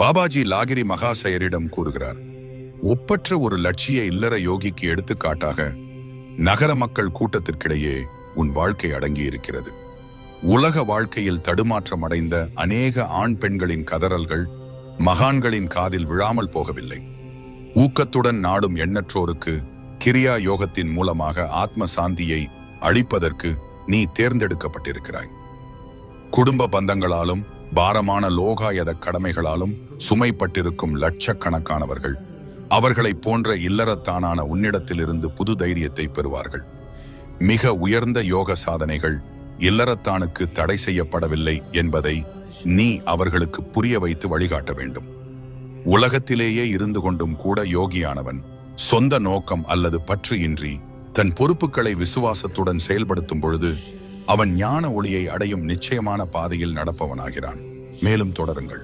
பாபாஜி லாகிரி மகாசயரிடம் கூறுகிறார், ஒப்பற்ற ஒரு லட்சிய இல்லற யோகிக்கு எடுத்துக்காட்டாக நகர மக்கள் கூட்டத்திற்கிடையே உன் வாழ்க்கை அடங்கி இருக்கிறது. உலக வாழ்க்கையில் தடுமாற்றம் அடைந்த அநேக ஆண் பெண்களின் கதறல்கள் மகான்களின் காதில் விழாமல் போகவில்லை. ஊக்கத்துடன் நாடும் எண்ணற்றோருக்கு கிரியா யோகத்தின் மூலமாக ஆத்ம சாந்தியை அளிப்பதற்கு நீ தேர்ந்தெடுக்கப்பட்டிருக்கிறாய். குடும்ப பந்தங்களாலும் பாரமான லோகாயத கடமைகளாலும் சுமைப்பட்டிருக்கும் லட்சக்கணக்கானவர்கள் அவர்களைப் போன்ற இல்லறத்தானான உன்னிடத்திலிருந்து புது தைரியத்தை பெறுவார்கள். மிக உயர்ந்த யோக சாதனைகள் இல்லறத்தானுக்கு தடை செய்யப்படவில்லை என்பதை நீ அவர்களுக்கு புரிய வைத்து வழிகாட்ட வேண்டும். உலகத்திலேயே இருந்து கொண்டும் கூட யோகியானவன் சொந்த நோக்கம் அல்லது பற்று இன்றி தன் பொறுப்புகளை விசுவாசத்துடன் செயல்படுத்தும் பொழுது அவன் ஞான ஒளியை அடையும் நிச்சயமான பாதையில் நடப்பவனாகிறான். மேலும் தொடருங்கள்.